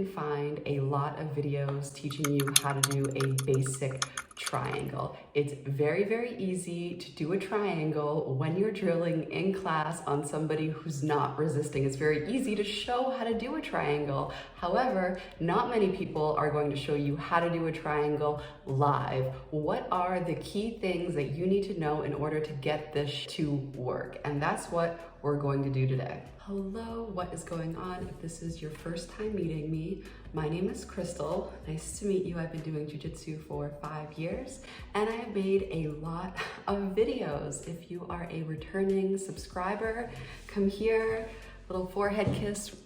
can find a lot of videos teaching you how to do a basic triangle. It's very, very easy to do a triangle when you're drilling in class on somebody who's not resisting. It's very easy to show how to do a triangle. However, not many people are going to show you how to do a triangle live. What are the key things that you need to know in order to get this to work? And that's what we're going to do today. Hello, what is going on? If this is your first time meeting me, my name is Crystal. Nice to meet you. I've been doing jiu-jitsu for 5 years and I have made a lot of videos. If you are a returning subscriber, come here, little forehead kiss.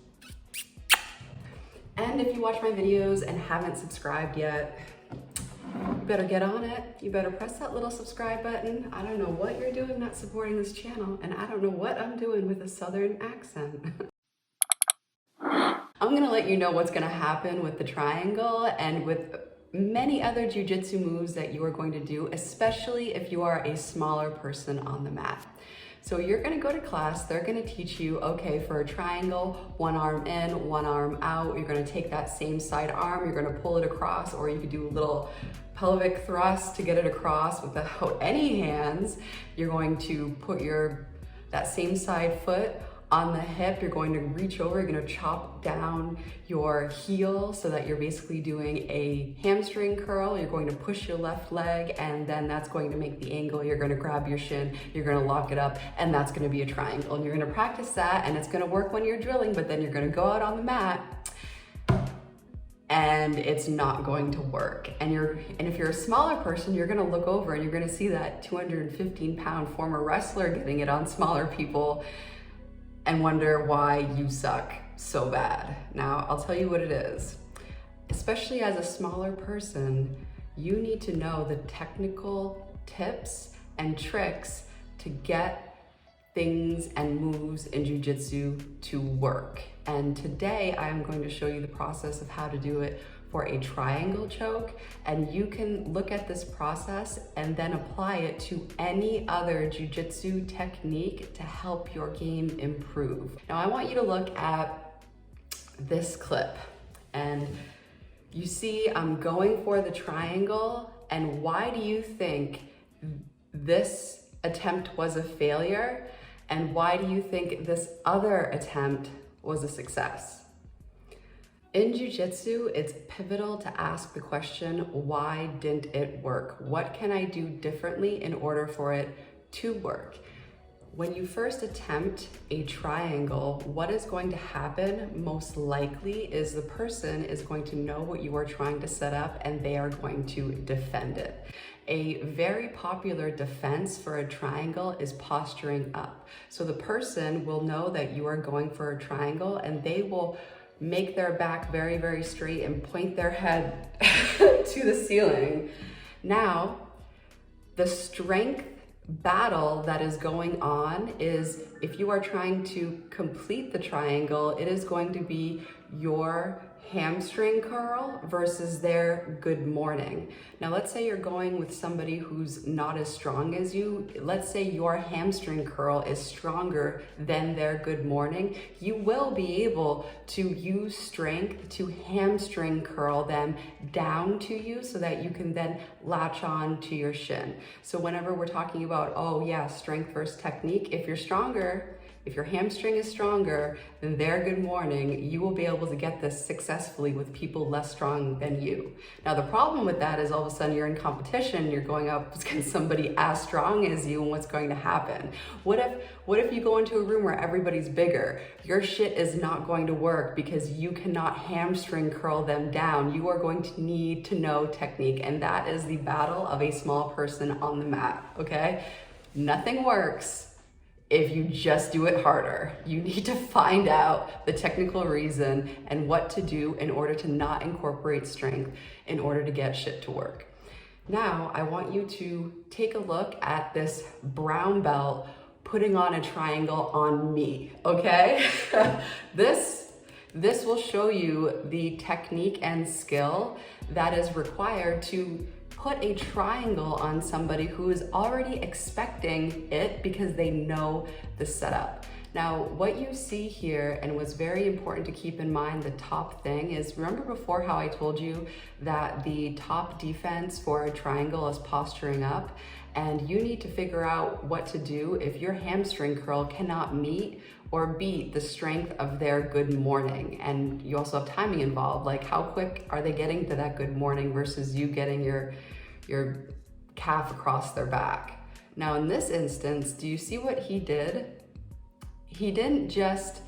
And if you watch my videos and haven't subscribed yet, you better get on it. You better press that little subscribe button. I don't know what you're doing not supporting this channel, and I don't know what I'm doing with a southern accent. I'm gonna let you know what's gonna happen with the triangle and with many other jiu-jitsu moves that you are going to do, especially if you are a smaller person on the mat. So you're gonna go to class, they're gonna teach you, okay, for a triangle, one arm in, one arm out, you're gonna take that same side arm, you're gonna pull it across, or you could do a little pelvic thrust to get it across without any hands. You're going to put that same side foot on the hip, you're going to reach over, you're gonna chop down your heel so that you're basically doing a hamstring curl. You're going to push your left leg and then that's going to make the angle. You're gonna grab your shin, you're gonna lock it up, and that's gonna be a triangle. And you're gonna practice that and it's gonna work when you're drilling, but then you're gonna go out on the mat and it's not going to work. And if you're a smaller person, you're gonna look over and you're gonna see that 215-pound former wrestler getting it on smaller people and wonder why you suck so bad. Now, I'll tell you what it is. Especially as a smaller person, you need to know the technical tips and tricks to get things and moves in jiu-jitsu to work. And today I'm going to show you the process of how to do it for a triangle choke, and you can look at this process and then apply it to any other jiu-jitsu technique to help your game improve. Now I want you to look at this clip, and you see I'm going for the triangle, and why do you think this attempt was a failure? And why do you think this other attempt was a success? In jiu-jitsu, it's pivotal to ask the question, why didn't it work? What can I do differently in order for it to work? When you first attempt a triangle, what is going to happen most likely is the person is going to know what you are trying to set up and they are going to defend it. A very popular defense for a triangle is posturing up. So the person will know that you are going for a triangle and they will make their back very, very straight and point their head to the ceiling. Now, the strength battle that is going on is if you are trying to complete the triangle, it is going to be your hamstring curl versus their good morning. Now let's say you're going with somebody who's not as strong as you. Let's say your hamstring curl is stronger than their good morning. You will be able to use strength to hamstring curl them down to you so that you can then latch on to your shin. So whenever we're talking about, oh yeah, strength versus technique, if you're stronger, if your hamstring is stronger than their good morning, you will be able to get this successfully with people less strong than you. Now, the problem with that is all of a sudden you're in competition, you're going up against somebody as strong as you, and what's going to happen? What if you go into a room where everybody's bigger? Your shit is not going to work because you cannot hamstring curl them down. You are going to need to know technique, and that is the battle of a small person on the mat, okay? Nothing works if you just do it harder. You need to find out the technical reason and what to do in order to not incorporate strength in order to get shit to work. Now, I want you to take a look at this brown belt putting on a triangle on me, okay? This will show you the technique and skill that is required to put a triangle on somebody who is already expecting it because they know the setup. Now, what you see here, and what's very important to keep in mind, the top thing is, remember before how I told you that the top defense for a triangle is posturing up, and you need to figure out what to do if your hamstring curl cannot meet or beat the strength of their good morning. And you also have timing involved, like how quick are they getting to that good morning versus you getting your calf across their back. Now in this instance, do you see what he did? He didn't just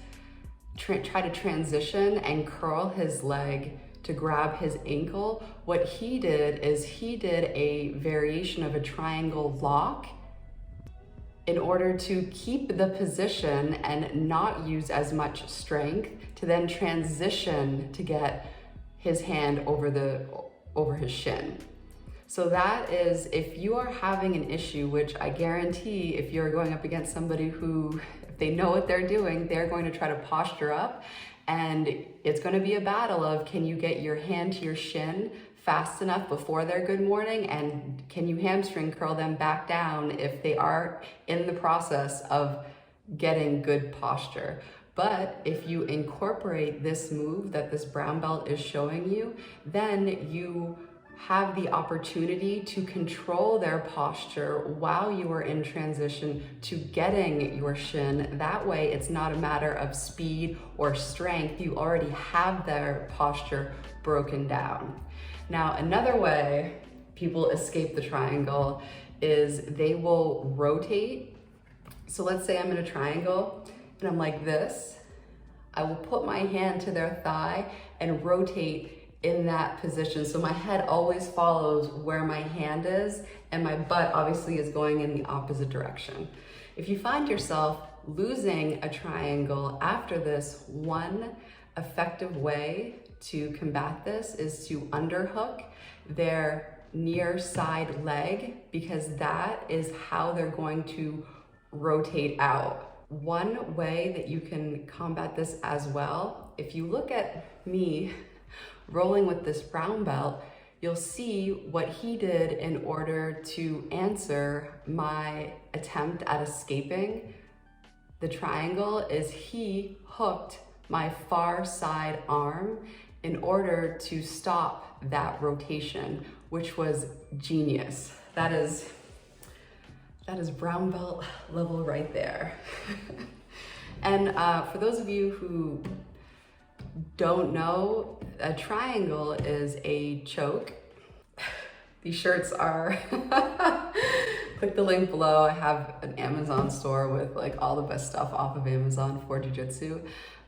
try to transition and curl his leg to grab his ankle. What he did is he did a variation of a triangle lock in order to keep the position and not use as much strength to then transition to get his hand over his shin. So that is, if you are having an issue, which I guarantee if you're going up against somebody who, if they know what they're doing, they're going to try to posture up, and it's going to be a battle of, can you get your hand to your shin fast enough before their good morning, and can you hamstring curl them back down if they are in the process of getting good posture. But if you incorporate this move that this brown belt is showing you, then you have the opportunity to control their posture while you are in transition to getting your shin. That way, it's not a matter of speed or strength. You already have their posture broken down. Now, another way people escape the triangle is they will rotate. So let's say I'm in a triangle and I'm like this. I will put my hand to their thigh and rotate in that position. So my head always follows where my hand is, and my butt obviously is going in the opposite direction. If you find yourself losing a triangle after this, one effective way to combat this is to underhook their near side leg, because that is how they're going to rotate out. One way that you can combat this as well, if you look at me rolling with this brown belt, you'll see what he did in order to answer my attempt at escaping the triangle is he hooked my far side arm in order to stop that rotation, which was genius. That is brown belt level right there. And for those of you who don't know, a triangle is a choke. These shirts are, click the link below. I have an Amazon store with like all the best stuff off of Amazon for jiu-jitsu.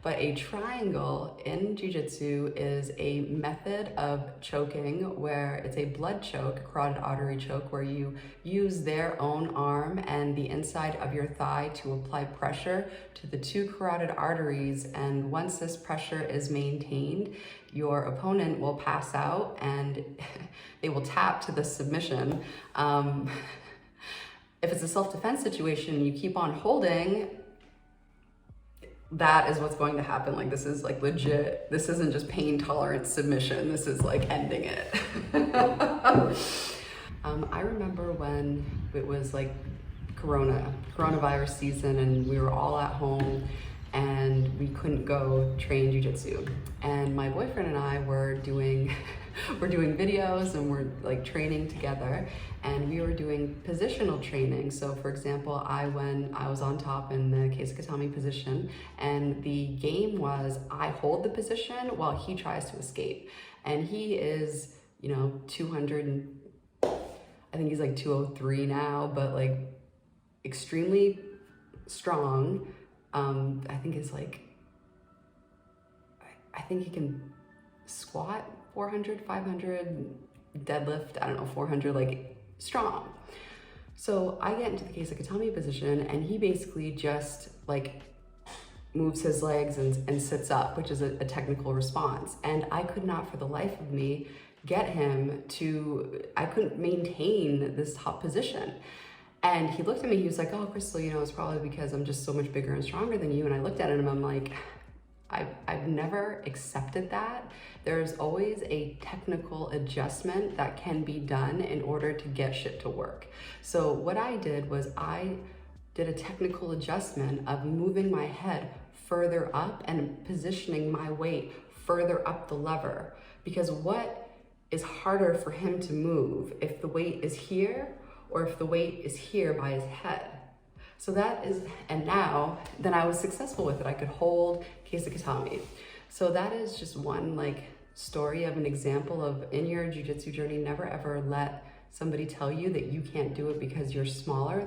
But a triangle in jiu-jitsu is a method of choking where it's a blood choke, a carotid artery choke, where you use their own arm and the inside of your thigh to apply pressure to the two carotid arteries. And once this pressure is maintained, your opponent will pass out and they will tap to the submission. If it's a self-defense situation and you keep on holding, that is what's going to happen. Like, this is like legit. This isn't just pain tolerant submission. This is like ending it. I remember when it was like coronavirus season and we were all at home and we couldn't go train jiu-jitsu. And my boyfriend and I were doing videos and we're like training together, and we were doing positional training. So for example, I was on top in the Keisakatami position, and the game was I hold the position while he tries to escape. And he is, 200 and I think he's like 203 now, but like extremely strong. I think he can squat 400, 500, deadlift, 400, like strong. So I get into the Keisakatami position and he basically just like moves his legs and sits up, which is a technical response. And I could not for the life of me get him I couldn't maintain this top position. And he looked at me, he was like, "Oh, Crystal, it's probably because I'm just so much bigger and stronger than you." And I looked at him and I'm like, I've never accepted that. There's always a technical adjustment that can be done in order to get shit to work. So what I did was I did a technical adjustment of moving my head further up and positioning my weight further up the lever. Because what is harder for him to move, if the weight is here or if the weight is here by his head? So that is, and now, then I was successful with it. I could hold Kesakatami. So that is just one like story of an example of, in your jiu-jitsu journey, never ever let somebody tell you that you can't do it because you're smaller.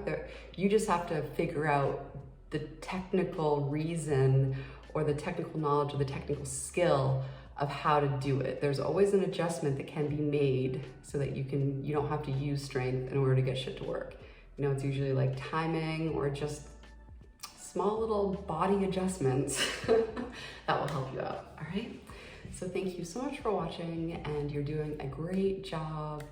You just have to figure out the technical reason or the technical knowledge or the technical skill of how to do it. There's always an adjustment that can be made so that you don't have to use strength in order to get shit to work. You know, it's usually like timing or just small little body adjustments that will help you out, all right? So thank you so much for watching, and you're doing a great job,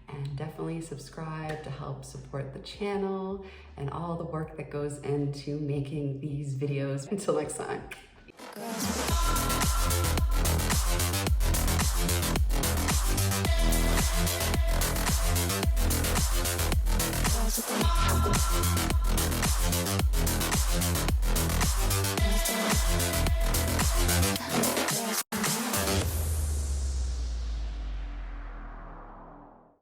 and definitely subscribe to help support the channel and all the work that goes into making these videos. Until next time.